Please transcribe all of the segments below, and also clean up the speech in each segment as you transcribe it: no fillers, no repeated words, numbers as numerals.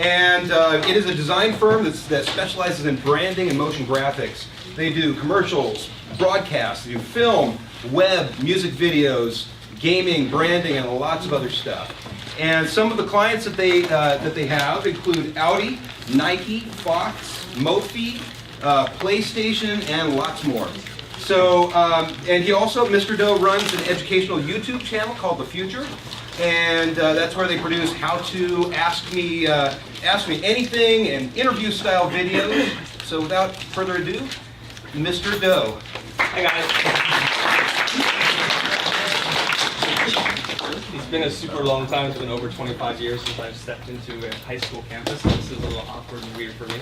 And it is a design firm that specializes in branding and motion graphics. They do commercials, broadcasts, they do film, web, music videos, gaming, branding, and lots of other stuff. And some of the clients that they have include Audi, Nike, Fox, Mophie, PlayStation, and lots more. So, and he also, Mr. Doe, runs an educational YouTube channel called The Future, and that's where they produce how to ask me anything and interview-style videos. So, without further ado, Mr. Doe. Hi guys. It's been a super long time. It's been over 25 years since I've stepped into a high school campus. This is a little awkward and weird for me.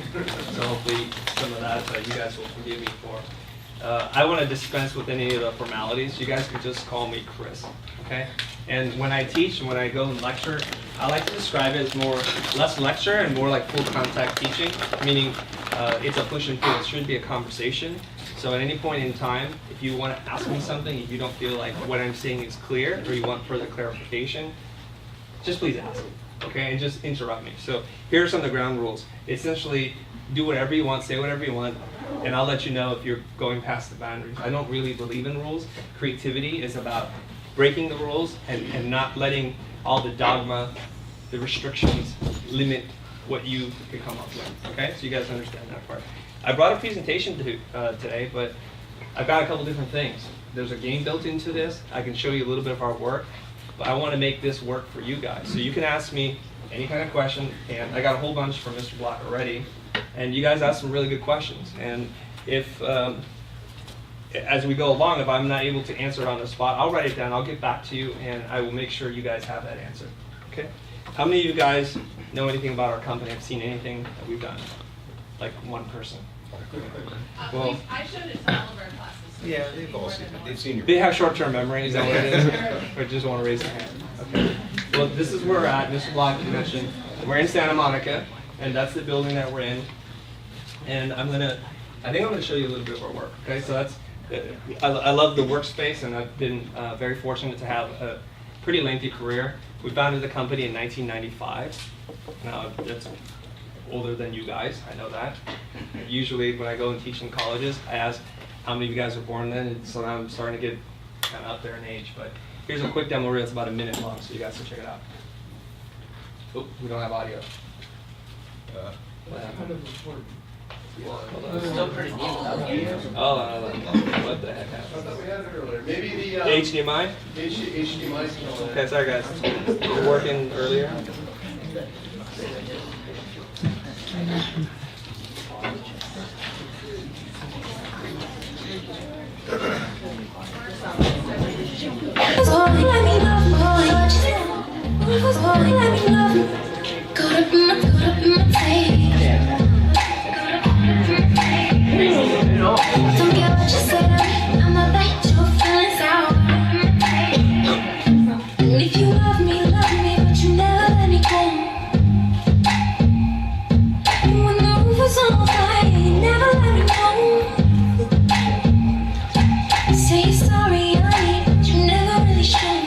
So hopefully some of that you guys will forgive me for. I want to dispense with any of the formalities. You guys can just call me Chris, okay? And when I teach and when I go and lecture, I like to describe it as less lecture and more like full contact teaching, meaning it's a push and pull. It should be a conversation. So at any point in time, if you want to ask me something, if you don't feel like what I'm saying is clear or you want further clarification, just please ask, okay? And just interrupt me. So here are some of the ground rules. Essentially, do whatever you want, say whatever you want, and I'll let you know if you're going past the boundaries. I don't really believe in rules. Creativity is about breaking the rules and not letting all the dogma, the restrictions limit what you can come up with, okay? So you guys understand that part. I brought a presentation today, but I've got a couple different things. There's a game built into this. I can show you a little bit of our work, but I want to make this work for you guys. So you can ask me any kind of question, and I got a whole bunch from Mr. Block already, and you guys asked some really good questions. And if, as we go along, if I'm not able to answer it on the spot, I'll write it down, I'll get back to you, and I will make sure you guys have that answer, okay? How many of you guys know anything about our company, have seen anything that we've done? Like one person. Well, I showed it to all of our classes. So Yeah, they've all seen it. They've seen your. they have short-term memory, is that what it is? Or just want to raise their hand? Okay. Well, this is where we're at, Mr. Block mentioned. We're in Santa Monica, and that's the building that we're in. And I think I'm gonna show you a little bit of our work, okay? So that's, I love the workspace, and I've been very fortunate to have a pretty lengthy career. We founded the company in 1995. Now, that's older than you guys, I know that. Usually when I go and teach in colleges, I ask how many of you guys were born then, and so now I'm starting to get kind of up there in age. But here's a quick demo reel, it's about a minute long, so you guys can check it out. Oh, we don't have audio. What happened? It's still pretty neat without video. Oh, what the heck happened? I thought we had it earlier. Maybe the HDMI? HDMI is still Okay, sorry guys. We're working earlier. Don't get what you said, I'ma let your feelings out. And if you love me, but you never let me go. When the roof was on fire, you never let me know. Say you're sorry, honey, but you never really show.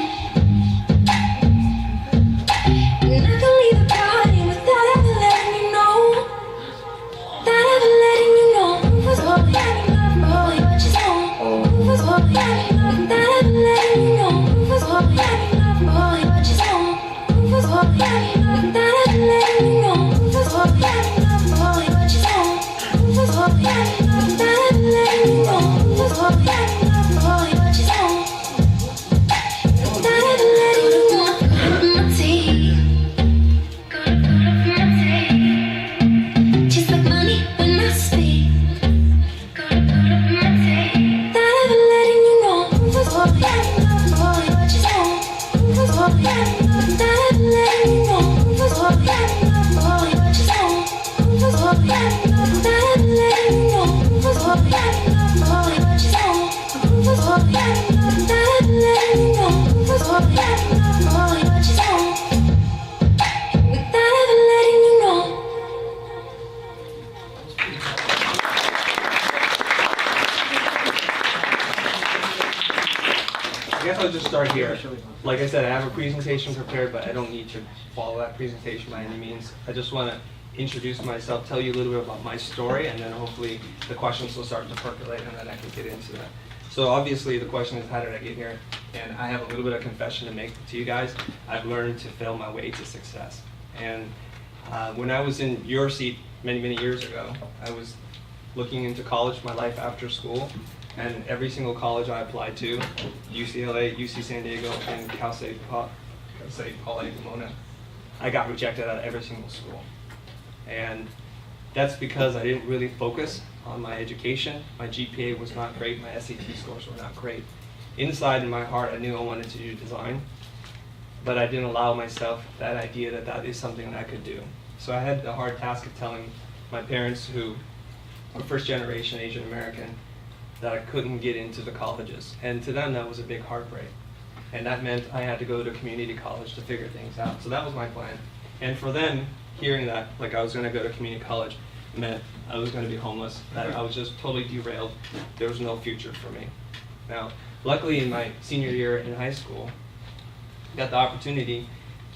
And I can leave start here. Like I said, I have a presentation prepared, but I don't need to follow that presentation by any means. I just want to introduce myself, tell you a little bit about my story, and then hopefully the questions will start to percolate, and then I can get into that. So obviously the question is, how did I get here? And I have a little bit of confession to make to you guys. I've learned to fail my way to success. And when I was in your seat many, many years ago, I was looking into college, my life after school, and every single college I applied to, UCLA, UC San Diego, and Cal State Pomona, I got rejected out of every single school. And that's because I didn't really focus on my education. My GPA was not great, my SAT scores were not great. Inside in my heart, I knew I wanted to do design, but I didn't allow myself that idea that that is something that I could do. So I had the hard task of telling my parents, who were first generation Asian American, that I couldn't get into the colleges. And to them, that was a big heartbreak. And that meant I had to go to community college to figure things out. So that was my plan. And for them, hearing that, like I was gonna go to community college, meant I was gonna be homeless, that I was just totally derailed. There was no future for me. Now, luckily in my senior year in high school, I got the opportunity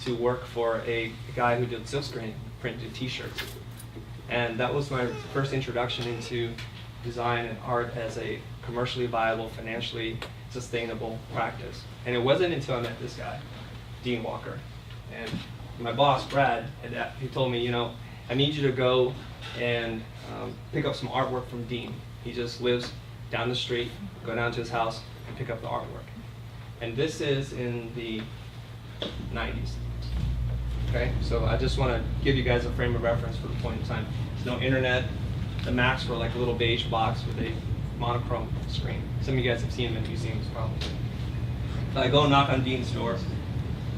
to work for a guy who did silkscreen, printed t-shirts. And that was my first introduction into design and art as a commercially viable, financially sustainable practice. And it wasn't until I met this guy, Dean Walker. And my boss, Brad, he told me, you know, I need you to go and pick up some artwork from Dean. He just lives down the street, go down to his house and pick up the artwork. And this is in the 90s. Okay, so I just want to give you guys a frame of reference for the point in time. There's no internet. The Macs were like a little beige box with a monochrome screen. Some of you guys have seen them in museums probably. So I go and knock on Dean's door,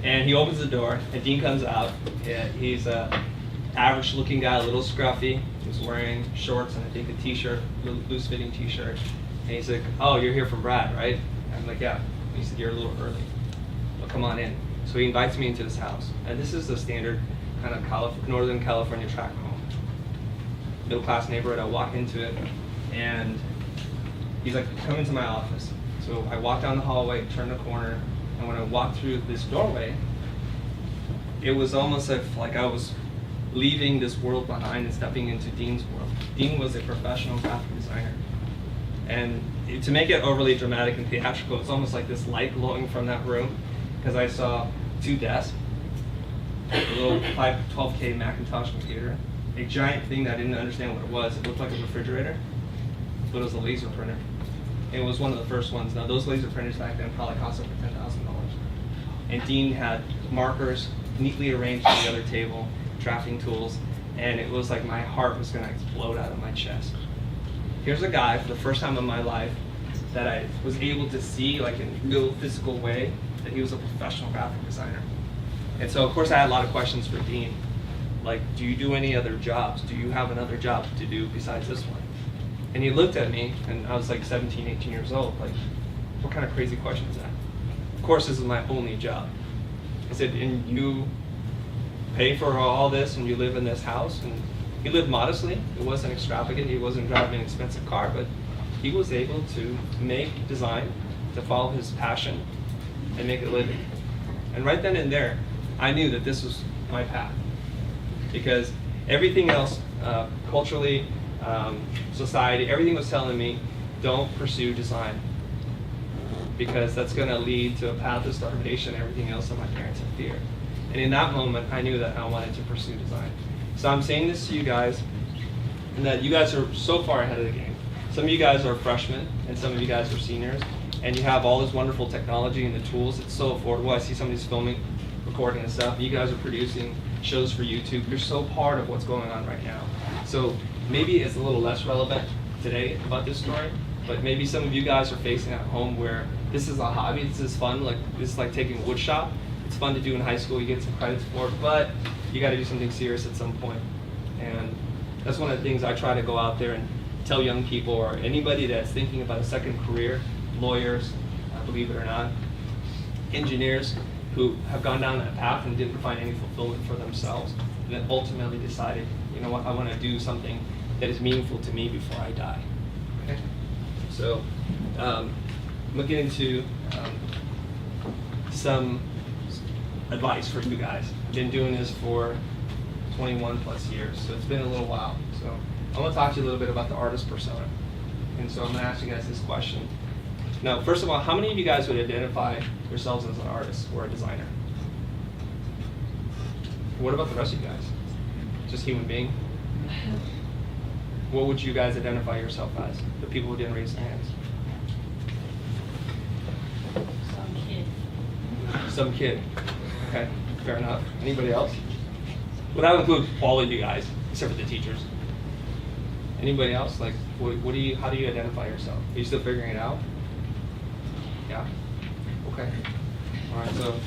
and he opens the door, and Dean comes out. Yeah, he's a average looking guy, a little scruffy. He's wearing shorts and I think a t-shirt, loose fitting t-shirt. And he's like, oh, you're here from Brad, right? I'm like, yeah. He said, you're a little early. Well, come on in. So he invites me into this house. And this is the standard kind of Northern California tract home. Middle class neighborhood. I walk into it, and he's like, come into my office. So I walk down the hallway, turn the corner, and when I walked through this doorway, it was almost like I was leaving this world behind and stepping into Dean's world. Dean was a professional graphic designer. And to make it overly dramatic and theatrical, it's almost like this light glowing from that room, because I saw 2 desks, a little 12K Macintosh computer, a giant thing that I didn't understand what it was. It looked like a refrigerator, but it was a laser printer. It was one of the first ones. Now, those laser printers back then probably cost over $10,000. And Dean had markers neatly arranged on the other table, drafting tools, and it was like my heart was gonna explode out of my chest. Here's a guy, for the first time in my life, that I was able to see, like in a real physical way, that he was a professional graphic designer. And so, of course, I had a lot of questions for Dean. Like, do you do any other jobs? Do you have another job to do besides this one? And he looked at me, and I was like 17, 18 years old, like, what kind of crazy question is that? Of course, this is my only job. I said, and you pay for all this, and you live in this house? And he lived modestly. It wasn't extravagant. He wasn't driving an expensive car, but he was able to make design, to follow his passion, and make a living. And right then and there, I knew that this was my path. Because everything else, culturally, society, everything was telling me, don't pursue design. Because that's going to lead to a path of starvation and everything else that my parents had feared. And in that moment, I knew that I wanted to pursue design. So I'm saying this to you guys, and that you guys are so far ahead of the game. Some of you guys are freshmen, and some of you guys are seniors, and you have all this wonderful technology and the tools. It's so affordable. I see somebody's filming, recording and stuff. You guys are producing shows for YouTube. You're so part of what's going on right now. So maybe it's a little less relevant today about this story, but maybe some of you guys are facing at home where this is a hobby, this is fun, like this is like taking wood shop. It's fun to do in high school, you get some credits for it, but you gotta do something serious at some point. And that's one of the things I try to go out there and tell young people, or anybody that's thinking about a second career, lawyers, believe it or not, engineers who have gone down that path and didn't find any fulfillment for themselves, and then ultimately decided, you know what, I wanna do something that is meaningful to me before I die. Okay? So, I'm gonna get into some advice for you guys. I've been doing this for 21 plus years, so it's been a little while. So I want to talk to you a little bit about the artist persona. And so I'm going to ask you guys this question. Now, first of all, how many of you guys would identify yourselves as an artist or a designer? What about the rest of you guys? Just human being? What would you guys identify yourself as? The people who didn't raise their hands. Some kid. Some kid. Okay, fair enough. Anybody else? Well, that would include all of you guys, except for the teachers. Anybody else? Like, what do you? How do you identify yourself? Are you still figuring it out? Yeah. Okay. All right. So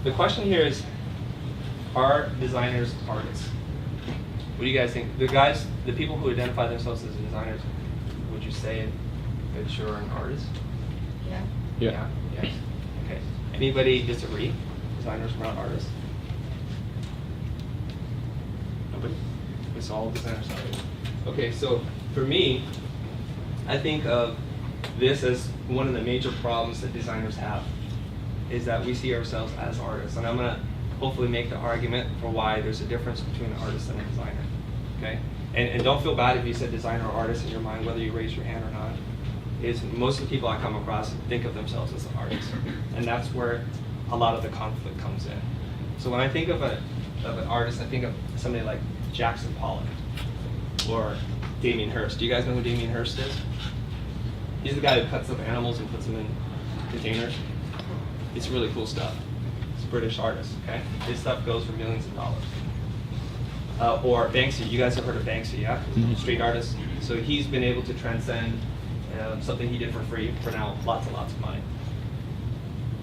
the question here is, are designers artists? What do you guys think? The people who identify themselves as designers, would you say that you're an artist? Yeah. Yeah. Yes. Okay. Anybody disagree? Designers are not artists? Nobody? It's all designers are artists. Okay, so for me, I think of this as one of the major problems that designers have, is that we see ourselves as artists. And I'm going to hopefully make the argument for why there's a difference between an artist and a designer. Okay? And don't feel bad if you said designer or artist in your mind, whether you raise your hand or not. Is most of the people I come across think of themselves as an artist. And that's where a lot of the conflict comes in. So when I think of an artist, I think of somebody like Jackson Pollock or Damien Hirst. Do you guys know who Damien Hirst is? He's the guy who cuts up animals and puts them in containers. It's really cool stuff. It's a British artist, okay? His stuff goes for millions of dollars. Or Banksy. You guys have heard of Banksy, yeah? Street artist. So he's been able to transcend something he did for free for now lots and lots of money.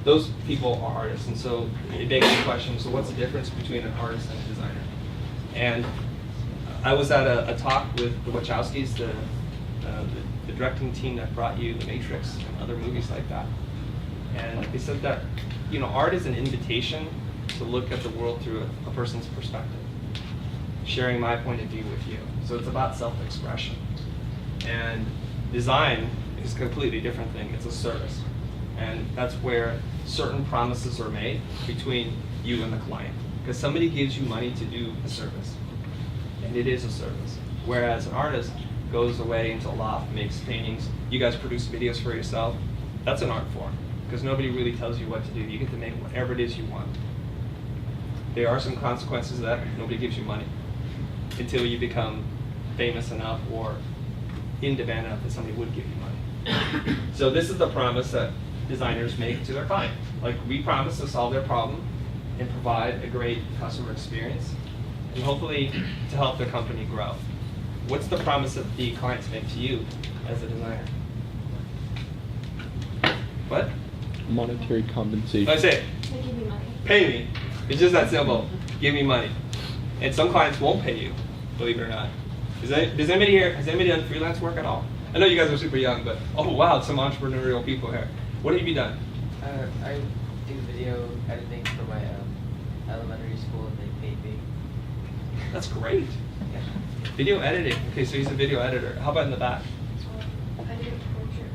Those people are artists, and so it begs the question, so what's the difference between an artist and a designer? And I was at a talk with the Wachowskis, the directing team that brought you The Matrix and other movies like that. And they said that, art is an invitation to look at the world through a person's perspective, sharing my point of view with you. So it's about self-expression. And design is a completely different thing. It's a service. And that's where certain promises are made between you and the client. Because somebody gives you money to do a service. And it is a service. Whereas an artist goes away into a loft, makes paintings. You guys produce videos for yourself. That's an art form. Because nobody really tells you what to do. You get to make whatever it is you want. There are some consequences of that. Nobody gives you money until you become famous enough or in demand enough that somebody would give you money. So this is the promise that designers make to their client. Like, we promise to solve their problem and provide a great customer experience, and hopefully to help their company grow. What's the promise that the clients make to you as a designer? What? Monetary compensation. I say, They give me money. pay me. It's just that simple. Give me money. And some clients won't pay you, believe it or not. Does anybody here, has anybody done freelance work at all? I know you guys are super young, but oh wow, some entrepreneurial people here. What have you done? I do video editing for my elementary school, and they paid me. That's great. Video editing. Okay, so he's a video editor. How about in the back? I did a portrait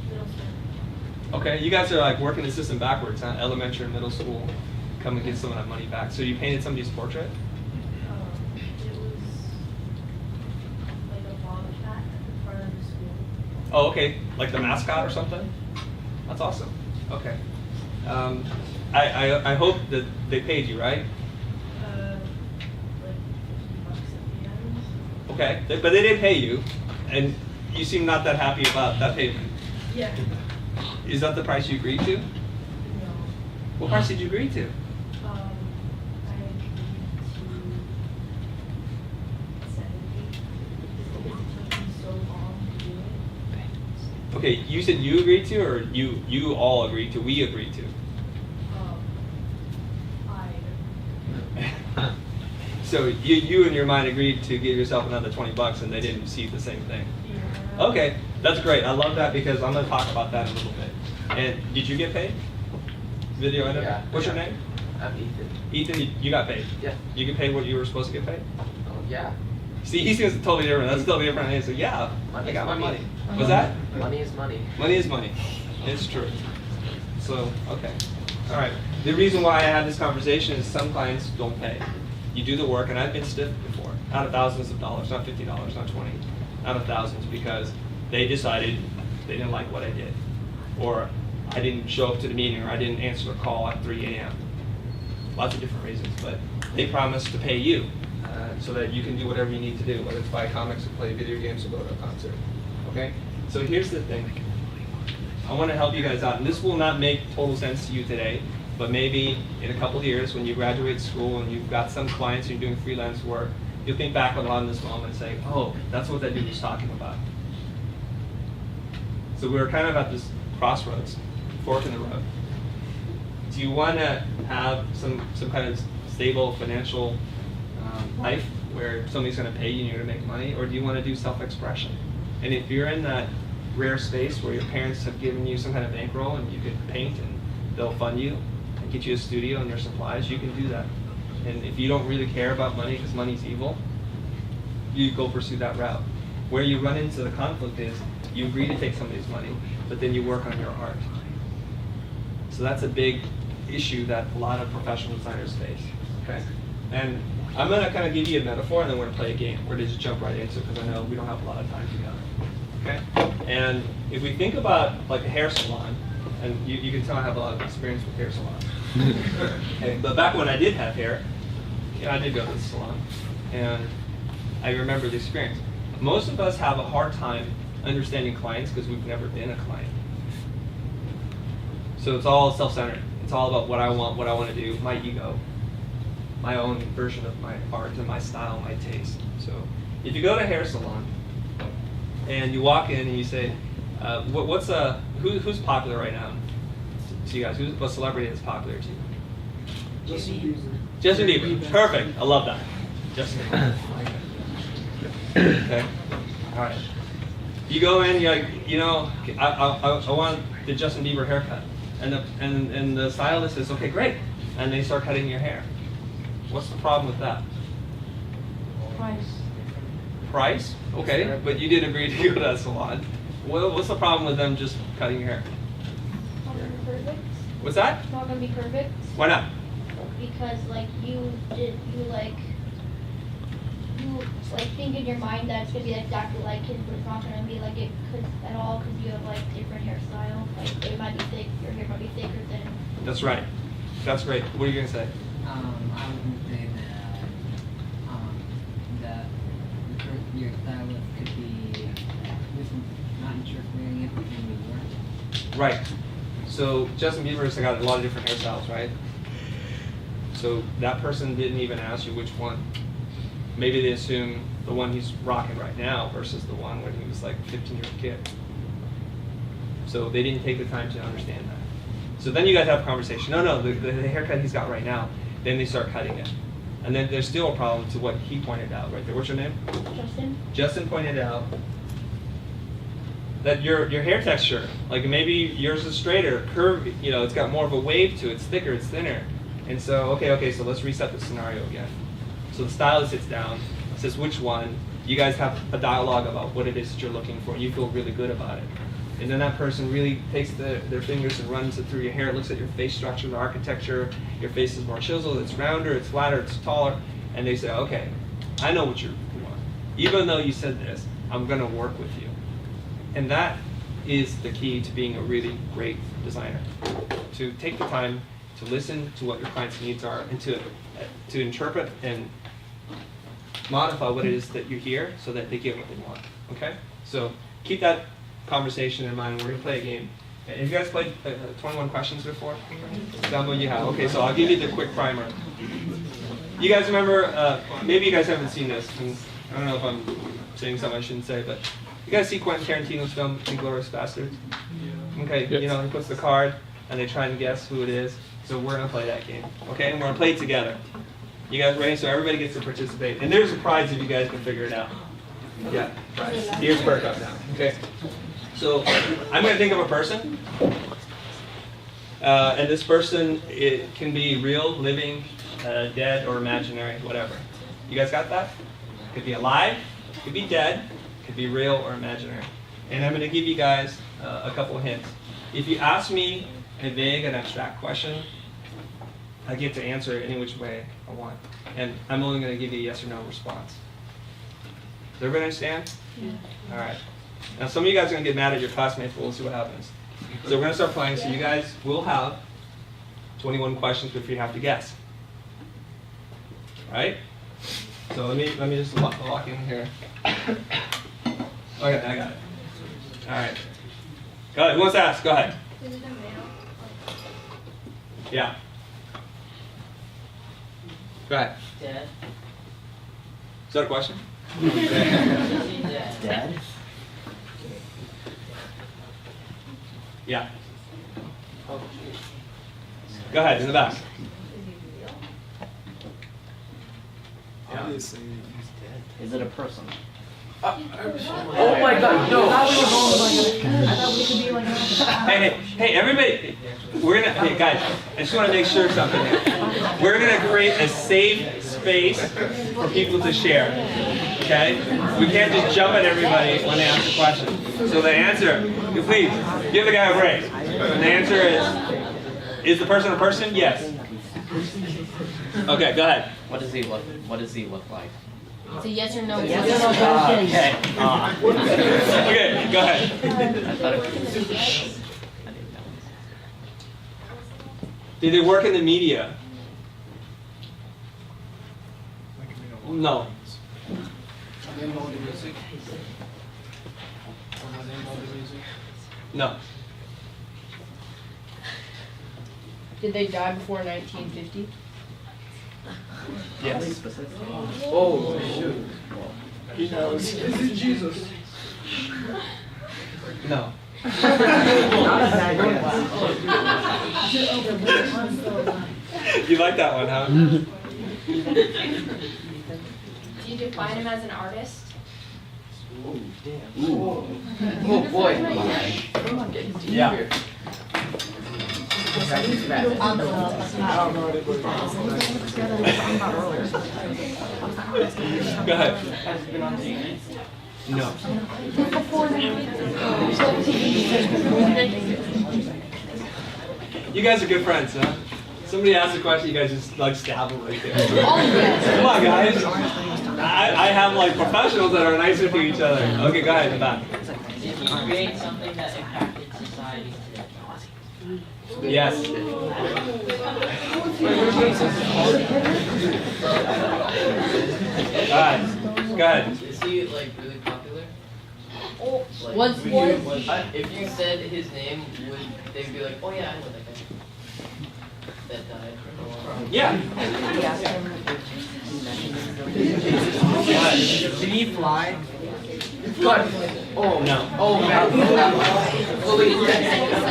middle school. Okay, you guys are like working the system backwards, huh? Elementary and middle school. Come and get some of that money back. So you painted somebody's portrait? It was like a log cat at the front of the school. Oh, okay. Like the mascot or something? That's awesome. Okay. I hope that they paid you, right? Like $50 at the end. Okay. But they did pay you, and you seem not that happy about that payment. Yeah. Is that the price you agreed to? No. What price did you agree to? I agreed to 70 because it took me so long to do it. Okay, you said you agreed to, or you all agreed to? We agreed to. I So you in your mind agreed to give yourself another $20, and they didn't see the same thing. yeah. Okay, that's great. I love that because I'm going to talk about that in a little bit. And did you get paid? Video editor? Yeah. What's your name? I'm Ethan. Ethan, you got paid? Yeah. You get paid what you were supposed to get paid? Oh, yeah. See, he seems totally different. That's totally different. And so yeah, I got my money. What's that? Money is money. Money is money. It's true. So, okay. All right. The reason why I have this conversation is some clients don't pay. You do the work, and I've been stiffed before, out of thousands of dollars, not $50, not 20, out of thousands, because they decided they didn't like what I did, or I didn't show up to the meeting, or I didn't answer the call at 3 a.m. Lots of different reasons, but they promised to pay you so that you can do whatever you need to do, whether it's buy comics or play video games or go to a concert. Okay? So here's the thing. I want to help you guys out, and this will not make total sense to you today, but maybe in a couple of years when you graduate school and you've got some clients and you're doing freelance work, you'll think back on this moment and say, oh, that's what that dude was talking about. So we're kind of at this crossroads, fork in the road. Do you want to have some kind of stable financial life where somebody's going to pay you and you're going to make money, or do you want to do self-expression? And if you're in that rare space where your parents have given you some kind of bankroll and you could paint and they'll fund you and get you a studio and their supplies, you can do that. And if you don't really care about money because money's evil, you go pursue that route. Where you run into the conflict is you agree to take somebody's money, but then you work on your art. So that's a big issue that a lot of professional designers face. Okay? And I'm going to kind of give you a metaphor, and then we're going to play a game. We're going to just jump right into it because I know we don't have a lot of time together. Okay? And if we think about like a hair salon, and you can tell I have a lot of experience with hair salons. Okay, but back when I did have hair, I did go to the salon, and I remember the experience. Most of us have a hard time understanding clients because we've never been a client. So it's all self-centered. It's all about what I want to do, my ego, my own version of my art and my style, my taste. So if you go to a hair salon and you walk in and you say, who's popular right now to you guys? What celebrity is popular to you? Justin Bieber. Justin Bieber. Perfect. I love that. Justin Bieber. Okay. All right. You go in, you're like, I want the Justin Bieber haircut. And the stylist says, okay, great. And they start cutting your hair. What's the problem with that? Price. Price? Okay, but you did agree to go to that salon. What's the problem with them just cutting your hair? Not gonna be perfect. What's that? It's not gonna be perfect Why not? because you think in your mind that it's gonna be exactly like his, but it's not gonna be like it at all because you have like different hairstyle. Like it might be thick, your hair might be thick or thin. That's right. That's great. What are you gonna say? I was gonna say that your stylist could be not interpreting it between the words. Right. So Justin Bieber's got a lot of different hairstyles, right? So that person didn't even ask you which one. Maybe they assume the one he's rocking right now versus the one when he was like a 15-year-old kid. So they didn't take the time to understand that. So then you guys have a conversation. No, the haircut he's got right now. Then they start cutting it. And then there's still a problem to what he pointed out right there. What's your name? Justin? Justin pointed out that your hair texture, like maybe yours is straighter, curvy, it's got more of a wave to it, it's thicker, it's thinner. And so, okay, so let's reset the scenario again. So the stylist sits down, says which one, you guys have a dialogue about what it is that you're looking for, and you feel really good about it. And then that person really takes their fingers and runs it through your hair, looks at your face structure, the architecture, your face is more chiseled, it's rounder, it's flatter, it's taller, and they say, okay, I know what you want. Even though you said this, I'm gonna work with you. And that is the key to being a really great designer. To take the time to listen to what your client's needs are and to interpret and modify what it is that you hear so that they get what they want, okay? So keep that conversation in mind. We're gonna play a game. Have you guys played 21 questions before? Dumbo, you have. Okay, so I'll give you the quick primer. You guys remember, maybe you guys haven't seen this, and I don't know if I'm saying something I shouldn't say, but you guys see Quentin Tarantino's film, Inglourious Basterds? Okay, Yes. he puts the card, and they try and guess who it is. So we're gonna play that game, okay? And we're gonna play it together. You guys ready? So everybody gets to participate. And there's a prize if you guys can figure it out. Yeah, prize. Here's Burke up now, okay? So I'm gonna think of a person. And this person, it can be real, living, dead, or imaginary, whatever. You guys got that? Could be alive, could be dead, could be real or imaginary. And I'm going to give you guys a couple of hints. If you ask me a vague and abstract question, I get to answer it any which way I want. And I'm only going to give you a yes or no response. Does everybody understand? Yeah. All right. Now some of you guys are going to get mad at your classmates, but we'll see what happens. So we're going to start playing, so you guys will have 21 questions before you have to guess. All right? So let me just lock in here. Okay, I got it. All right. Go ahead. Who wants to ask? Go ahead. Is it a male? Yeah. Go ahead. Dad. Is that a question? Dad. Yeah. Go ahead, in the back. Yeah. Is it a person? Oh my God, no! Hey, everybody, hey guys, I just want to make sure of something. We're going to create a safe space for people to share, okay? We can't just jump at everybody when they ask a question. So the answer, please, give the guy a break. And the answer is the person a person? Yes. Okay, go ahead. What does he look like? It's a yes or no. Okay. Okay, go ahead. I thought it was. I didn't know. Did they work in the media? No. No. Did they die before 1950? Yes. Oh, shoot. He knows. Is it Jesus? No. You like that one, huh? Do you define him as an artist? Oh boy. Yeah. Go ahead. No. You guys are good friends, huh? Somebody asks a question, you guys just like stab them right there. Come on, guys. I have like professionals that are nicer to each other. Okay, go ahead, in the back. Did he create something that impacted society? Yes. Alright, go ahead. Is he like really popular? Like, What's if you said his name, would they be like, oh yeah, I know that guy that died? Yeah. Did he fly? God. Oh No. Oh man.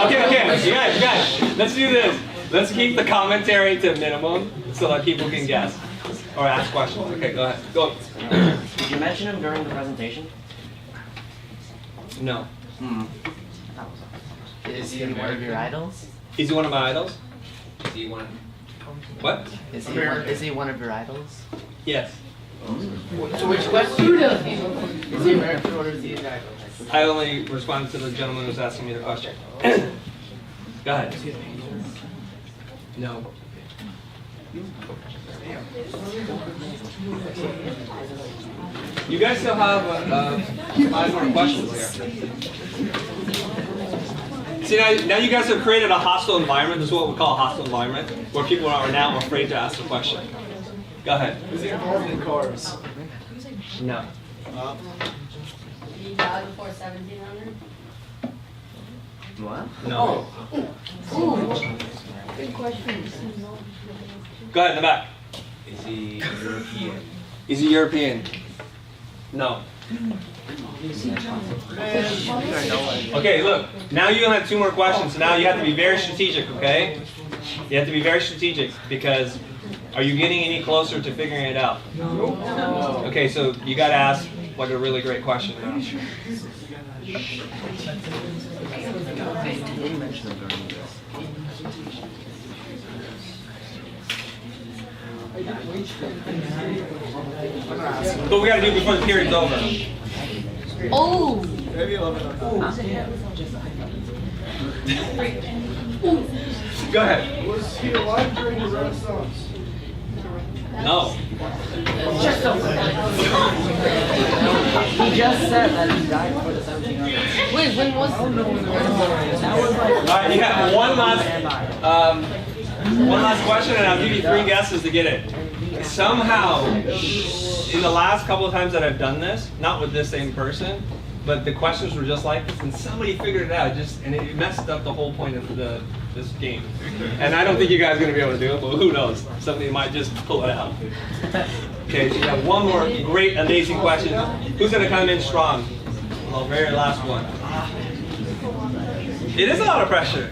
Okay, you guys, let's do this. Let's keep the commentary to a minimum so that people can guess or ask questions. Okay, go ahead. Go. Did you mention him during the presentation? No. Is he one of your idols? Is he one of my idols? Is he one? What? Is he one of your idols? Yes. So which question? Is he American or is he Israeli? I only responded to the gentleman who was asking me the question. Go ahead. No. You guys still have 5 more questions here. See, now you guys have created a hostile environment. This is what we call a hostile environment, where people are now afraid to ask the question. Go ahead. Is he involved in cars? No. Did he die before 1700? What? No. Good question. Go ahead in the back. Is he European? Is he European? No. Okay, look. Now you have 2 more questions. So now you have to be very strategic, okay? You have to be very strategic because are you getting any closer to figuring it out? No. Okay, so you got to ask like a really great question now. What we gotta do before the period's over? Oh! Maybe 11. Go ahead. Was he alive during the Renaissance? No. He just said that he died for the 1700s. Wait, when was That was like. All right, you have one last question, and I'll give you 3 guesses to get it. Somehow, in the last couple of times that I've done this, not with this same person, but the questions were just like this, and somebody figured it out, and it messed up the whole point of this game. And I don't think you guys are going to be able to do it, but who knows? Somebody might just pull it out. Okay, so you have one more great, amazing question. Who's going to come in strong? The very last one. It is a lot of pressure.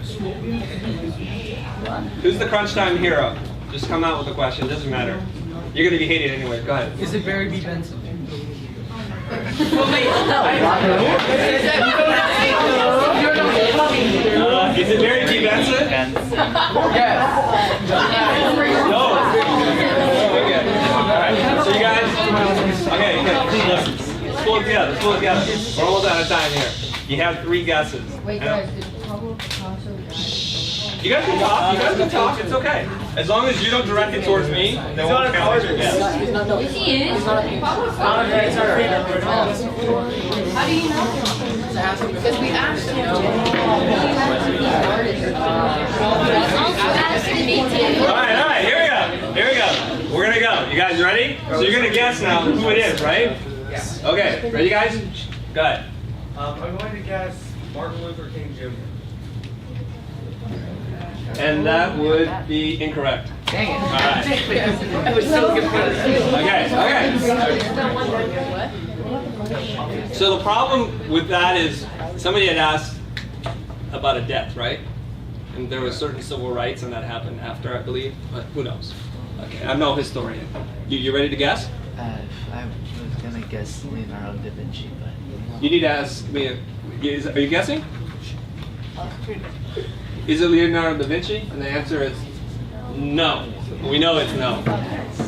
Who's the crunch time hero? Just come out with a question. It doesn't matter. You're going to be hated anyway. Go ahead. Is it Barry B. Benson? Is it Barry B. Benson? No. Okay. All right. So you guys. Okay. Let's pull it together. Let's pull it together. We're almost out of time here. You have 3 guesses. Wait, And- guys, did Pablo Picasso die? You guys can talk. You guys can talk. It's okay. As long as you don't direct it towards me, then won't count as your guess. Yes, he is. Pablo's not. How do you know? Because we asked him. Also asked me to. All right, here we go. We're gonna go. You guys ready? So you're gonna guess now who it is, right? Yes. Okay, ready guys? Go ahead. I'm going to guess Martin Luther King Jr. And that would be incorrect. Dang it. All right. I was so confused. Okay. So the problem with that is somebody had asked about a death, right? And there was certain civil rights, and that happened after, I believe. But who knows? Okay, I'm no historian. You ready to guess? I was gonna guess Leonardo da Vinci, but You need to ask me. Are you guessing? Is it Leonardo da Vinci? And the answer is no. We know it's no.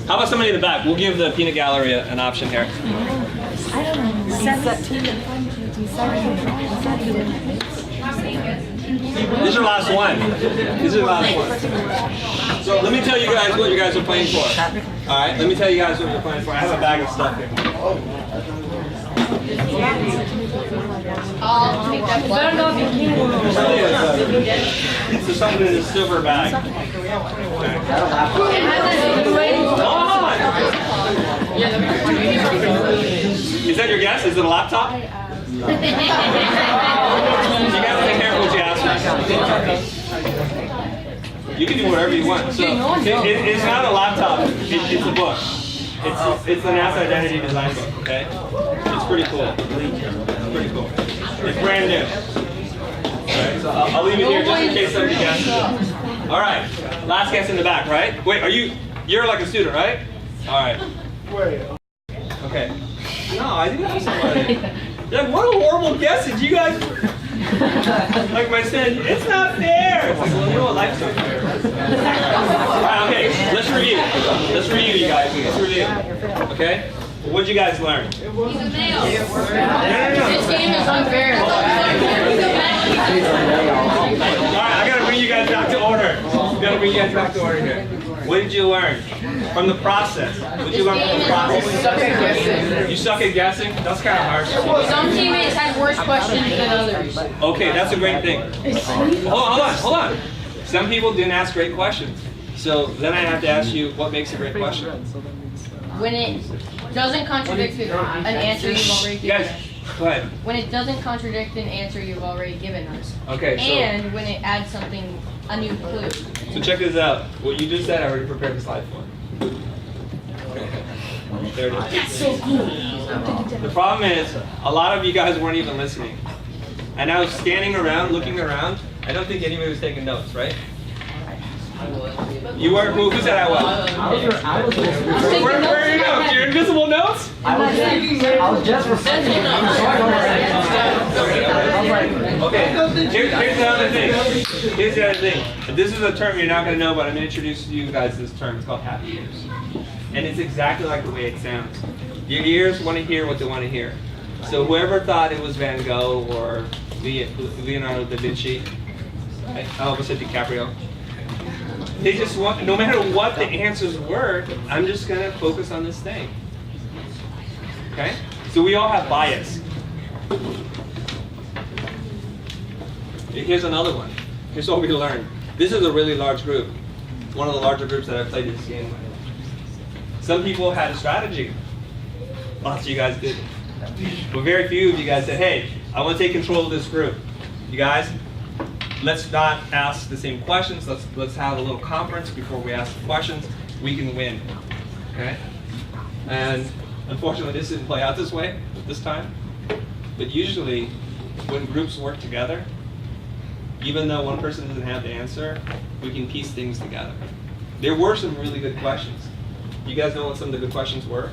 How about somebody in the back? We'll give the peanut gallery an option here. I don't know. 17. This is your last one. This is your last one. So let me tell you guys what you guys are playing for. All right, let me tell you guys what you're playing for. I have a bag of stuff here. I'll take that one. I don't know if you can. It's something in a silver bag. Hold on. Is that your guess? Is it a laptop? You guys take care of what you ask me. You can do whatever you want. So it's not a laptop. It's a book. It's the NASA Identity Design book. Okay. It's pretty cool. It's pretty cool. It's brand new. All right. So I'll leave it here just in case somebody guesses it. All right. Last guess in the back, right? Wait, you're like a student, right? All right. Wait. Okay. No, I didn't have somebody. Like, what a horrible guess did you guys? Like my son, it's not fair. It's like, well, you know what, life's not fair. All right, okay, let's review. Let's review, you guys. Let's review. Okay? What'd you guys learn? He's a male. No. This game is unfair. All right, I gotta bring you guys back to order. Gotta bring you guys back to order here. What did you learn from the process? What did you learn from the process? You suck at guessing? That's kind of harsh. Some teammates had worse questions than others. Okay, that's a great thing. Hold on. Some people didn't ask great questions. So then I have to ask you, what makes a great question? When it doesn't contradict an answer you've already You given guys, us. go ahead. When it doesn't contradict an answer you've already given us. Okay, so. And when it adds something, a new clue. So check this out. What you just said, I already prepared the slide for. There it is. That's so cool. The problem is, a lot of you guys weren't even listening. And I was standing around, looking around. I don't think anybody was taking notes, right? I was. You were? Who said I was? I was Where are your notes? Your invisible notes? I was just reflecting. Okay, here's the other thing. Here's the other thing. This is a term you're not going to know, but I'm going to introduce you guys to this term. It's called happy ears. And it's exactly like the way it sounds. Your ears want to hear what they want to hear. So whoever thought it was Van Gogh or Leonardo da Vinci, I almost said DiCaprio, they just want, no matter what the answers were, I'm just going to focus on this thing. Okay? So we all have bias. Here's another one. Here's what we learned. This is a really large group. One of the larger groups that I played this game with. Some people had a strategy. Lots of you guys didn't. But very few of you guys said, hey, I want to take control of this group. You guys, let's not ask the same questions. Let's have a little conference before we ask the questions. We can win. Okay? And unfortunately, this didn't play out this way this time. But usually, when groups work together, even though one person doesn't have the answer, we can piece things together. There were some really good questions. You guys know what some of the good questions were?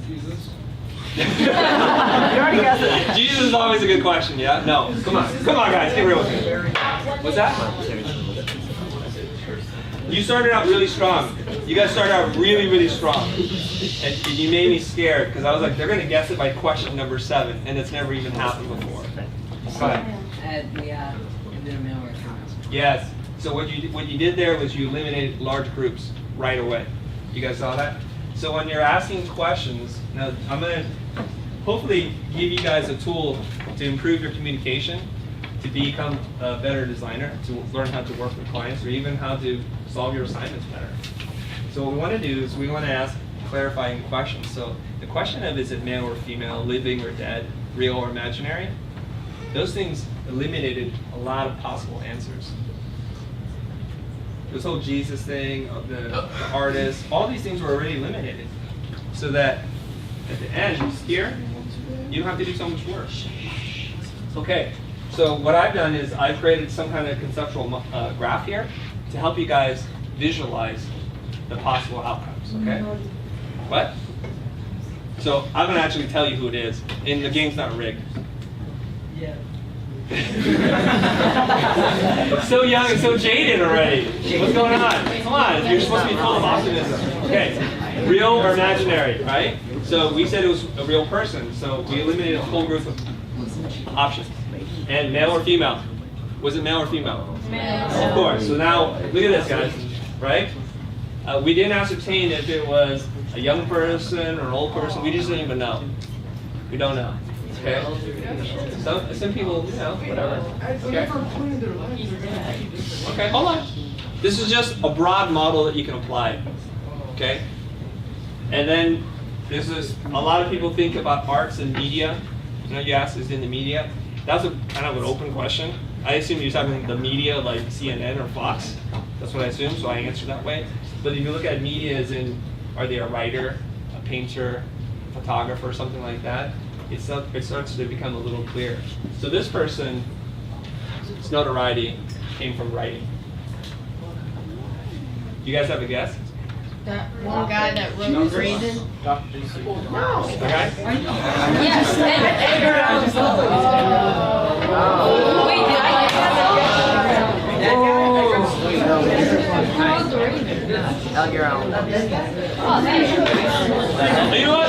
Jesus. Jesus is always a good question, yeah? No. Come on, guys, get real with me. What's that? You started out really strong. You guys started out really, really strong. And you made me scared because I was like, they're going to guess it by question number 7, and it's never even happened before. Go ahead. We did a mail order. Yes. So what you did there was you eliminated large groups right away. You guys saw that? So when you're asking questions, now I'm going to hopefully give you guys a tool to improve your communication, to become a better designer, to learn how to work with clients, or even how to solve your assignments better. So what we want to do is we want to ask clarifying questions. So the question of is it male or female, living or dead, real or imaginary, those things eliminated a lot of possible answers. This whole Jesus thing, of the artist, all these things were already eliminated. So that at the end, here, you don't have to do so much work. Okay, so what I've done is I've created some kind of conceptual graph here to help you guys visualize the possible outcomes, okay? What? So I'm going to actually tell you who it is, and the game's not rigged. Yeah. So young and so jaded already. What's going on? Come on, you're supposed to be full of optimism. Okay, real or imaginary, right? So we said it was a real person, so we eliminated a whole group of options. And male or female? Was it male or female? Male. Of course. So now, look at this, guys, right? We didn't ascertain if it was a young person or an old person. We just didn't even know. We don't know. Okay? Some people, you know, whatever. Okay? Okay, hold on. This is just a broad model that you can apply. Okay? And then this is, a lot of people think about arts and media. You know, you asked is in the media. That's a kind of an open question. I assume you're talking the media like CNN or Fox. That's what I assume, so I answer that way. But if you look at media as in, are they a writer, a painter, a photographer, something like that, it starts to become a little clearer. So this person's notoriety came from writing. You guys have a guess? That one guy that wrote Raven. Okay? Yes, Edgar Allan Poe. Wait, did I Edgar Allan. Oh, hey. You know what?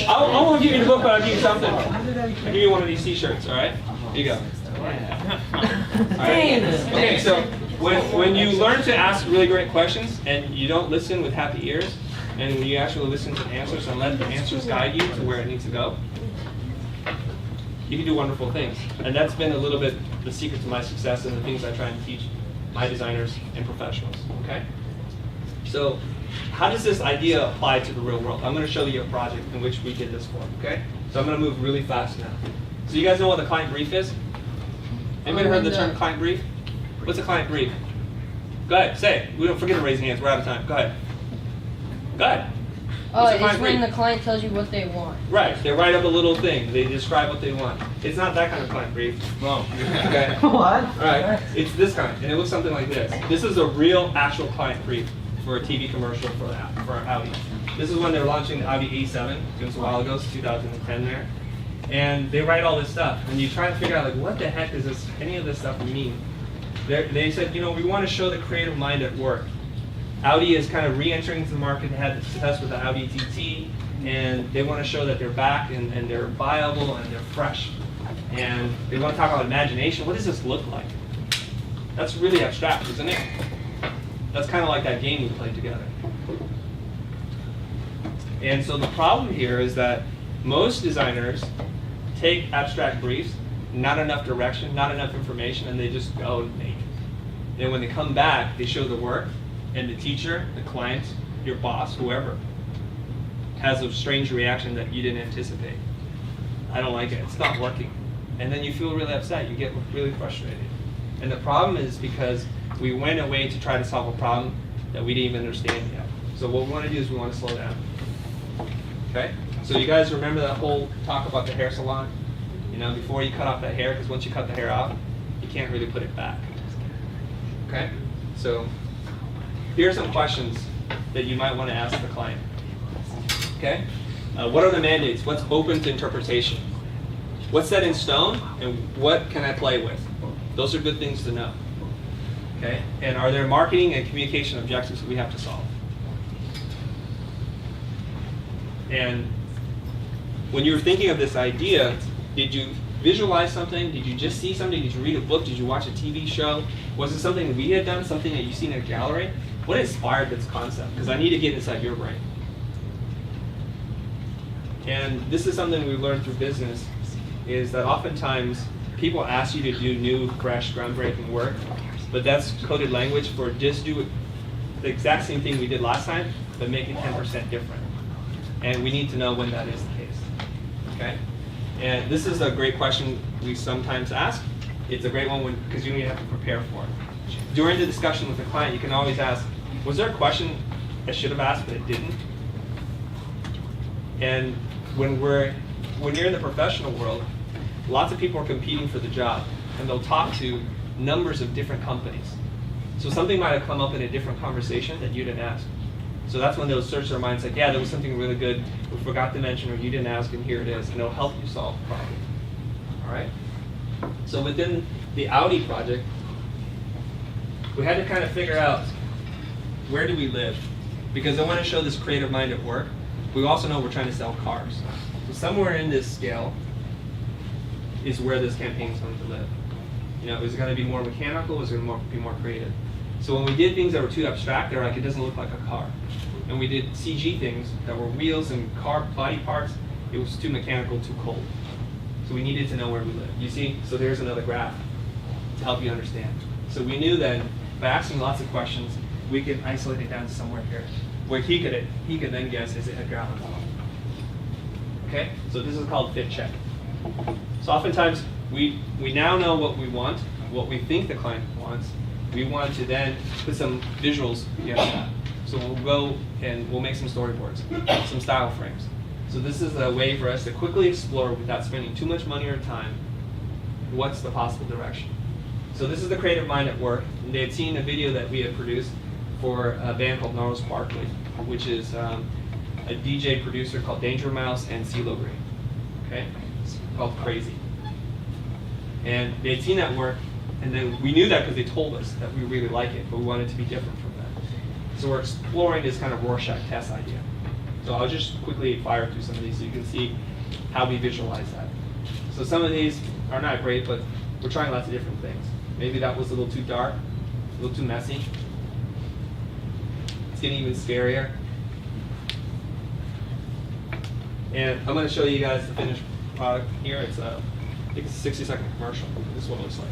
I won't give you the book, but I'll give you something. I'll give you one of these t-shirts, all right? Here you go. All right. Okay, so when you learn to ask really great questions and you don't listen with happy ears, and you actually listen to the answers and let the answers guide you to where it needs to go, you can do wonderful things. And that's been a little bit the secret to my success and the things I try and teach my designers and professionals, okay? So how does this idea apply to the real world? I'm going to show you a project in which we did this for, okay? So I'm going to move really fast now. So you guys know what the client brief is? Anybody heard the term client brief? What's a client brief? Go ahead, say it. We don't forget to raise hands. We're out of time. Go ahead. Go ahead. Oh, What's a it's client when brief? the client tells you what they want. Right. They write up a little thing. They describe what they want. It's not that kind of client brief. No. Okay. What? All right. It's this kind, and it looks something like this. This is a real, actual client brief for a TV commercial for Audi. This is when they're launching the Audi A7. It was a while ago, it's 2010 there. And they write all this stuff, and you try to figure out, like, what the heck does any of this stuff mean? They said, you know, we want to show the creative mind at work. Audi is kind of re-entering the market. They had success with the Audi TT, and they want to show that they're back and they're viable and they're fresh. And they want to talk about imagination. What does this look like? That's really abstract, isn't it? That's kind of like that game we played together. And so the problem here is that most designers take abstract briefs, not enough direction, not enough information, and they just go and make. And when they come back, they show the work, and the teacher, the client, your boss, whoever, has a strange reaction that you didn't anticipate. I don't like it, it's not working. And then you feel really upset, you get really frustrated. And the problem is because we went away to try to solve a problem that we didn't even understand yet. So what we want to do is we want to slow down. Okay? So you guys remember that whole talk about the hair salon? You know, before you cut off that hair, because once you cut the hair off, you can't really put it back. Okay? So here are some questions that you might want to ask the client. Okay? What are the mandates? What's open to interpretation? What's set in stone, and what can I play with? Those are good things to know. Okay? And are there marketing and communication objectives that we have to solve? And when you were thinking of this idea, did you visualize something? Did you just see something? Did you read a book? Did you watch a TV show? Was it something that we had done, something that you've seen in a gallery? What inspired this concept? Because I need to get inside your brain. And this is something we learned through business, is that oftentimes people ask you to do new, fresh, groundbreaking work, but that's coded language for just do the exact same thing we did last time, but make it 10% different. And we need to know when that is the case. Okay? And this is a great question we sometimes ask. It's a great one because you have to prepare for it. During the discussion with the client, you can always ask, was there a question I should have asked but it didn't? And when you're in the professional world, lots of people are competing for the job, and they'll talk to numbers of different companies. So something might have come up in a different conversation that you didn't ask. So that's when they'll search their minds like, yeah, there was something really good we forgot to mention or you didn't ask, and here it is, and it'll help you solve the problem. All right? So within the Audi project, we had to kind of figure out, where do we live? Because I want to show this creative mind at work. We also know we're trying to sell cars. So somewhere in this scale is where this campaign is going to live. You know, is it going to be more mechanical? Is it going to be more creative? So when we did things that were too abstract, they're like, it doesn't look like a car. And we did CG things that were wheels and car body parts. It was too mechanical, too cold. So we needed to know where we live. You see? So there's another graph to help you understand. So we knew then, by asking lots of questions, we could isolate it down to somewhere here, where he could then guess, is it a ground? Okay? So this is called fit check. So oftentimes, we now know what we want, what we think the client wants. We want to then put some visuals against that. So we'll go and we'll make some storyboards, some style frames. So this is a way for us to quickly explore without spending too much money or time, what's the possible direction. So this is the creative mind at work. And they had seen a video that we had produced for a band called Gnarls Barkley, which is a DJ producer called Danger Mouse and CeeLo Green. Okay? It's called Crazy. And they had seen that work, and then we knew that because they told us that we really like it, but we wanted it to be different from that. So we're exploring this kind of Rorschach test idea. So I'll just quickly fire through some of these so you can see how we visualize that. So some of these are not great, but we're trying lots of different things. Maybe that was a little too dark, a little too messy. It's getting even scarier. And I'm going to show you guys the finished product here. It's I think it's a 60-second commercial. This is what it looks like.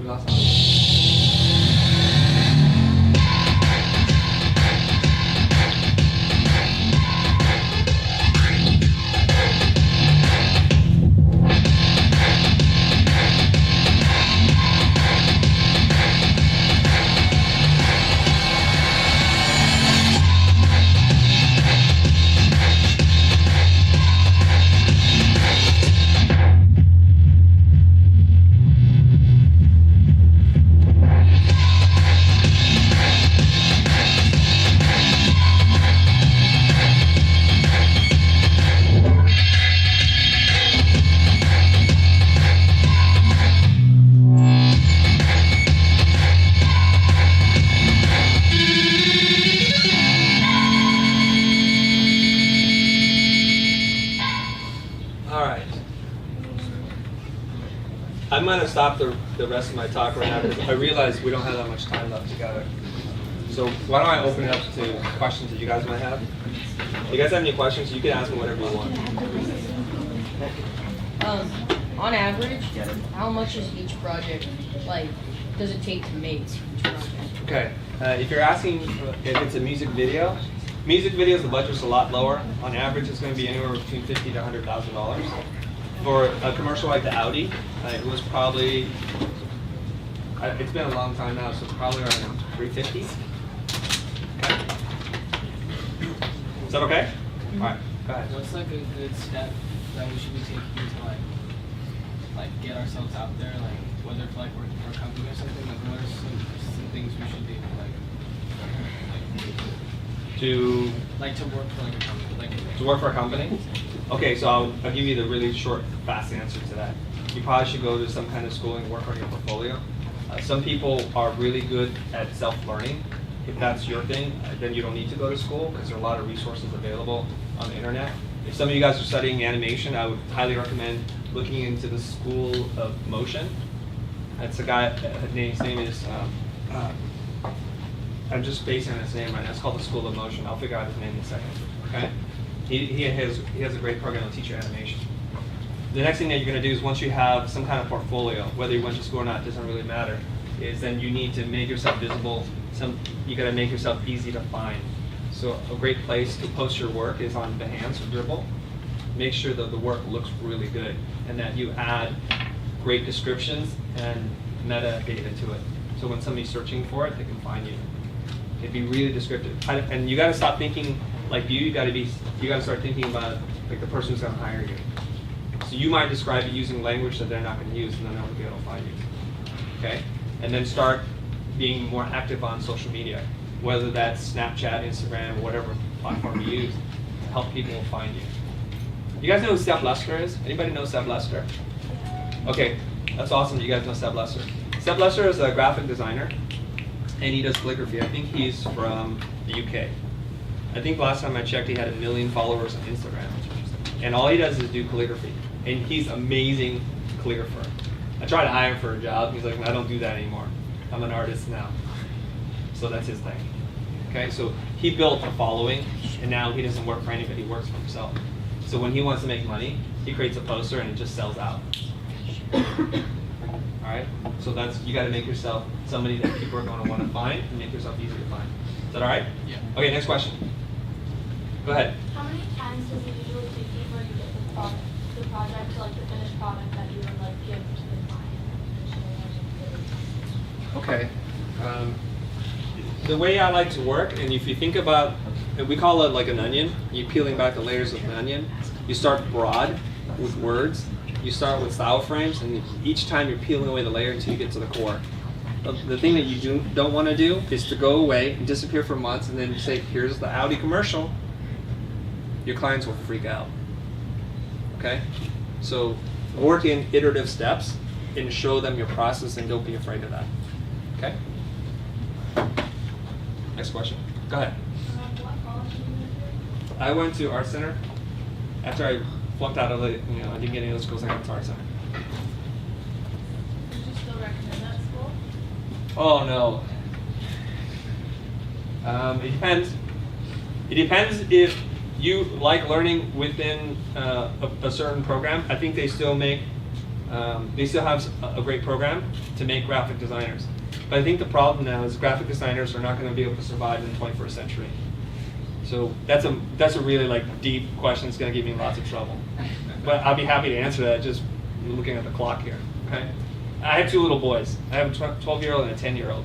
We lost stop the rest of my talk right now because I realize we don't have that much time left together. So why don't I open it up to questions that you guys might have? If you guys have any questions, you can ask me whatever you want. On average, how much is each project, like, does it take to make each project? Okay, if you're asking if it's a music videos, the budget's a lot lower. On average, it's going to be anywhere between $50,000 to $100,000. For a commercial like the Audi, it was probably, it's been a long time now, so probably around $350,000. Okay. Is that okay? All right, go ahead. What's like a good step that we should be taking to like get ourselves out there, like whether for like working for a company or something? Like what are some things we should do to work for like a company? To work for a company? Okay, so I'll give you the really short, fast answer to that. You probably should go to some kind of schooling and work on your portfolio. Some people are really good at self-learning. If that's your thing, then you don't need to go to school because there are a lot of resources available on the internet. If some of you guys are studying animation, I would highly recommend looking into the School of Motion. That's a guy, his name is, I'm just spacing on his name right now. It's called the School of Motion. I'll figure out his name in a second, okay? He has a great program to teach you animation. The next thing that you're going to do is once you have some kind of portfolio, whether you went to school or not, doesn't really matter, is then you need to make yourself visible. You got to make yourself easy to find. So a great place to post your work is on Behance or Dribbble. Make sure that the work looks really good and that you add great descriptions and metadata to it. So when somebody's searching for it, they can find you. It'd be really descriptive. And you got to stop thinking like you got to start thinking about like the person who's going to hire you. So you might describe it using language that they're not going to use, and then they'll be able to find you. Okay? And then start being more active on social media, whether that's Snapchat, Instagram, whatever platform you use, to help people find you. You guys know who Seb Lester is? Anybody know Seb Lester? Okay, that's awesome. You guys know Seb Lester. Seb Lester is a graphic designer, and he does calligraphy. I think he's from the UK. I think last time I checked, he had 1 million followers on Instagram. And all he does is do calligraphy. And he's amazing calligrapher. I tried to hire him for a job. He's like, I don't do that anymore. I'm an artist now. So that's his thing. Okay, so he built a following, and now he doesn't work for anybody. He works for himself. So when he wants to make money, he creates a poster and it just sells out. All right? So that's, you got to make yourself somebody that people are going to want to find and make yourself easy to find. Is that all right? Yeah. Okay, next question. Go ahead. How many times does it usually take before you get the project to like the finished product that you would like give to the client? Okay. The way I like to work, and if you think about, and we call it like an onion, you're peeling back the layers of an onion. You start broad with words. You start with style frames, and each time you're peeling away the layer until you get to the core. The thing that you don't want to do is to go away and disappear for months and then say, here's the Audi commercial. Your clients will freak out. Okay? So work in iterative steps and show them your process and don't be afraid of that. Okay? Next question. Go ahead. What college did you go to? I went to Art Center. After I flunked out of the, I didn't get any of those schools, I went to Art Center. Would you still recommend that school? Oh no. It depends. It depends if you like learning within a certain program. I think they still have a great program to make graphic designers. But I think the problem now is graphic designers are not going to be able to survive in the 21st century. So that's a really like deep question. It's going to give me lots of trouble. But I'll be happy to answer that just looking at the clock here. Okay. I have 2 little boys. I have a 12-year-old and a 10-year-old.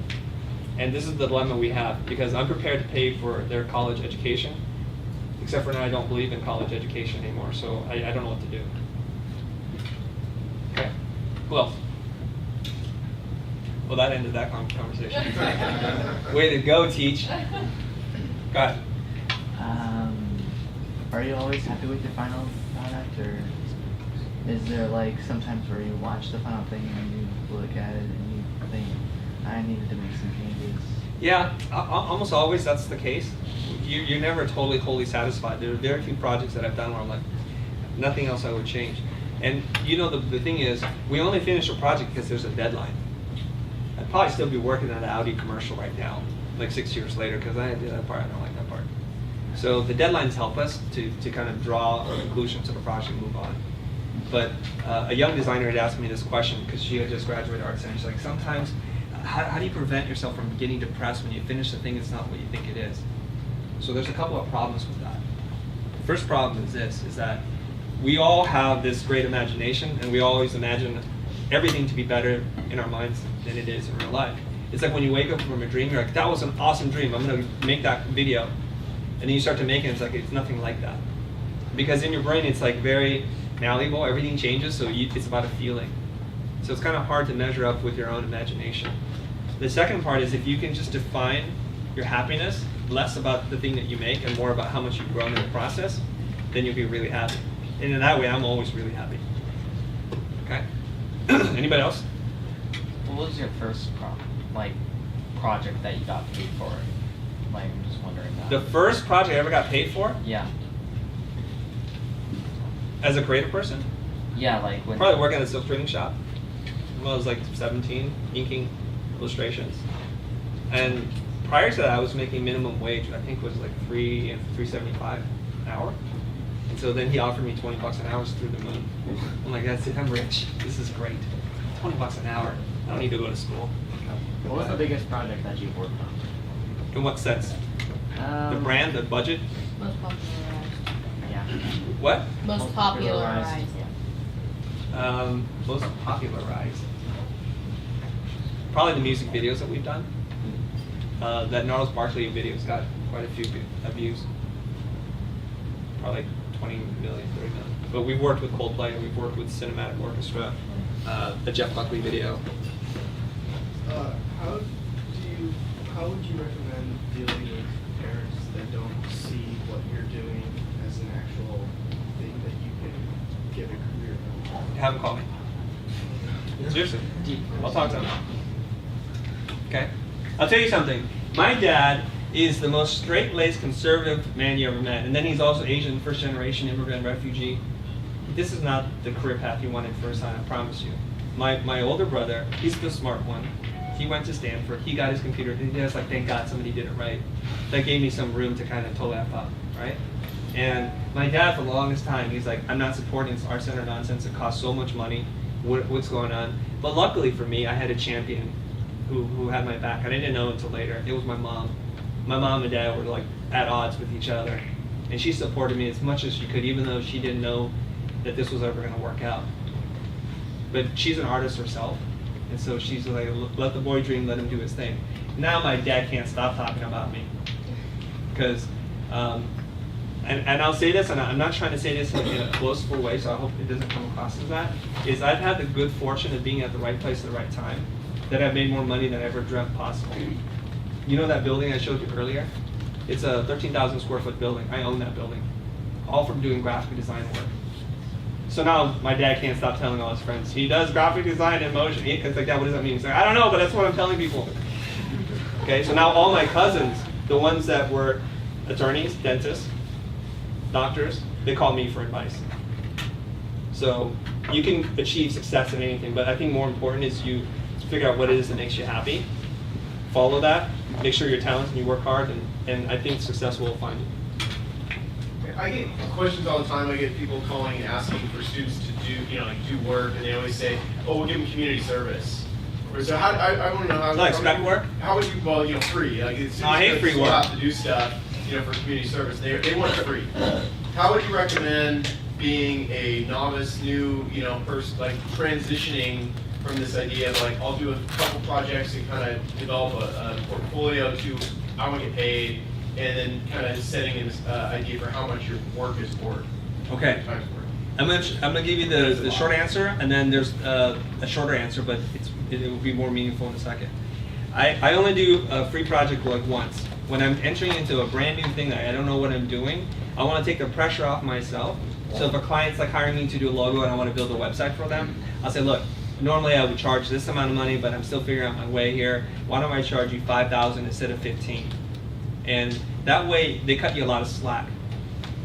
And this is the dilemma we have because I'm prepared to pay for their college education, except for now I don't believe in college education anymore, so I don't know what to do. Okay. Who else? Well, that ended that conversation. Way to go, Teach. Go ahead. Are you always happy with your final product, or is there like sometimes where you watch the final thing and you look at it and you think, I needed to make some changes? Yeah, almost always that's the case. You're never totally satisfied. There are very few projects that I've done where I'm like, nothing else I would change. And you know, the thing is, we only finish a project because there's a deadline. I'd probably still be working on an Audi commercial right now, like 6 years later, because I did that part, I don't like that part. So the deadlines help us to kind of draw a conclusion to the project and move on. But a young designer had asked me this question, because she had just graduated art center. She's like, sometimes, how do you prevent yourself from getting depressed when you finish the thing it's not what you think it is? So there's a couple of problems with that. The first problem is this, is that we all have this great imagination, and we always imagine everything to be better in our minds than it is in real life. It's like when you wake up from a dream, you're like, that was an awesome dream, I'm gonna make that video. And then you start to make it, and it's like, it's nothing like that. Because in your brain, it's like very malleable, everything changes, so it's about a feeling. So it's kind of hard to measure up with your own imagination. The second part is if you can just define your happiness, less about the thing that you make and more about how much you've grown in the process, then you'll be really happy. And in that way, I'm always really happy. Okay? Anybody else? What was your first project that you got paid for? Like, I'm just wondering that. The first project I ever got paid for? Yeah. As a creative person? Yeah, like when... Probably working at a silk trading shop. When I was like 17, inking illustrations. And prior to that, I was making minimum wage. I think it was like $3.75 an hour. And so then he offered me 20 bucks an hour through the moon. I'm like, that's it, I'm rich. This is great. 20 bucks an hour. I don't need to go to school. What was the biggest project that you've worked on? In what sense? The brand, the budget? Most popularized. Yeah. What? Most popularized. Most popularized. Probably the music videos that we've done. That Gnarls Barkley video's got quite a few views. Probably 20 million, 30 million. But we've worked with Coldplay, we've worked with Cinematic Orchestra, the Jeff Buckley video. How would you recommend dealing with parents that don't see what you're doing as an actual thing that you can get a career from? Have them call me. Seriously. I'll talk to them. Okay? I'll tell you something. My dad is the most straight-laced conservative man you ever met. And then he's also Asian, first-generation immigrant refugee. This is not the career path you wanted first time, I promise you. My older brother, he's the smart one. He went to Stanford, he got his computer, and he was like, thank God somebody did it right. That gave me some room to kind of toe that up, right? And my dad, for the longest time, he's like, I'm not supporting this art center nonsense, it costs so much money, what's going on? But luckily for me, I had a champion who had my back, and I didn't know until later. It was my mom. My mom and dad were like at odds with each other, and she supported me as much as she could, even though she didn't know that this was ever going to work out. But she's an artist herself, and so she's like, let the boy dream, let him do his thing. Now my dad can't stop talking about me, because, and I'll say this, and I'm not trying to say this in a boastful way, so I hope it doesn't come across as that, is I've had the good fortune of being at the right place at the right time, that I've made more money than I ever dreamt possible. You know that building I showed you earlier? It's a 13,000 square foot building. I own that building, all from doing graphic design work. So now my dad can't stop telling all his friends, he does graphic design in motion. It's like, Dad, what does that mean? He's like, I don't know, but that's what I'm telling people. Okay, so now all my cousins, the ones that were attorneys, dentists, doctors, they call me for advice. So you can achieve success in anything, but I think more important is you figure out what it is that makes you happy, follow that, make sure you're talented and you work hard, and I think success will find you. I get questions all the time. I get people calling and asking for students to do work, and they always say, "Oh, we'll give them community service." Or so I want to know how. Like spec work? How would you? Free. Like as soon I hate as free people work. have to do stuff, for community service. They want it free. How would you recommend being a novice, new, person, like transitioning from this idea of like I'll do a couple projects and kind of develop a portfolio to I want to get paid, and then kind of setting an idea for how much your work is worth. Okay. I'm gonna give you the short answer, and then there's a shorter answer, but it will be more meaningful in a second. I only do a free project like once. When I'm entering into a brand new thing that I don't know what I'm doing, I want to take the pressure off myself. So if a client's like hiring me to do a logo and I want to build a website for them, I'll say, look, normally I would charge this amount of money, but I'm still figuring out my way here. Why don't I charge you $5,000 instead of $15,000? And that way they cut you a lot of slack.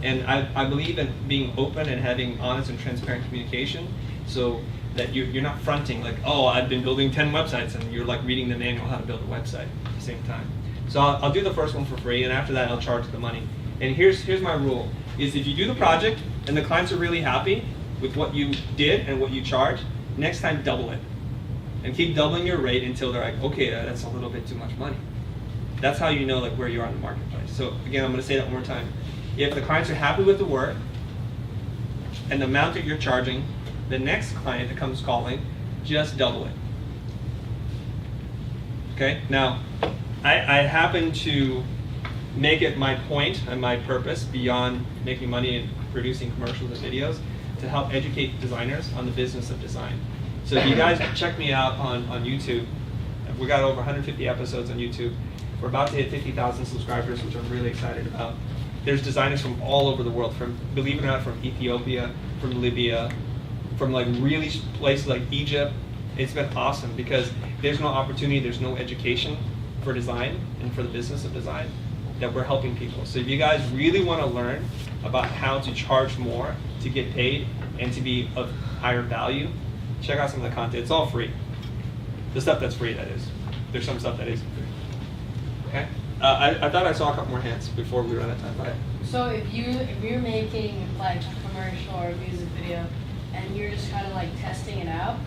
And I believe in being open and having honest and transparent communication, so that you're not fronting like, oh, I've been building 10 websites, and you're like reading the manual how to build a website at the same time. So I'll do the first one for free, and after that I'll charge the money. And here's my rule, is if you do the project and the clients are really happy with what you did and what you charge, next time double it. And keep doubling your rate until they're like, okay, that's a little bit too much money. That's how you know like where you are in the marketplace. So again, I'm going to say that one more time. If the clients are happy with the work and the amount that you're charging, the next client that comes calling, just double it. Okay? Now, I happen to make it my point and my purpose beyond making money and producing commercials and videos to help educate designers on the business of design. So if you guys check me out on YouTube, we got over 150 episodes on YouTube. We're about to hit 50,000 subscribers, which I'm really excited about. There's designers from all over the world, from, believe it or not, from Ethiopia, from Libya, from like really places like Egypt. It's been awesome because there's no opportunity, there's no education for design and for the business of design that we're helping people. So if you guys really want to learn about how to charge more to get paid and to be of higher value, check out some of the content. It's all free. The stuff that's free, that is. There's some stuff that isn't free. Okay? I thought I saw a couple more hands before we run out of time. Go ahead. So if you're making like a commercial or a music video and you're just kind of like testing it out,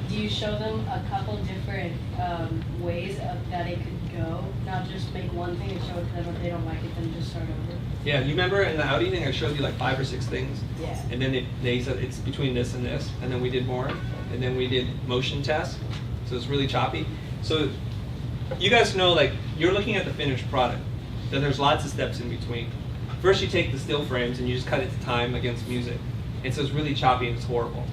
do you show them a couple different ways that it could go? Not just make one thing and show it to them. If they don't like it, then just start over. Yeah, you remember in the Audi thing I showed you like 5 or 6 things? Yeah. And then they said it's between this and this, and then we did more, and then we did motion tests, so it's really choppy. So you guys know, like, you're looking at the finished product, then there's lots of steps in between. First you take the still frames and you just cut it to time against music, and so it's really choppy and it's horrible.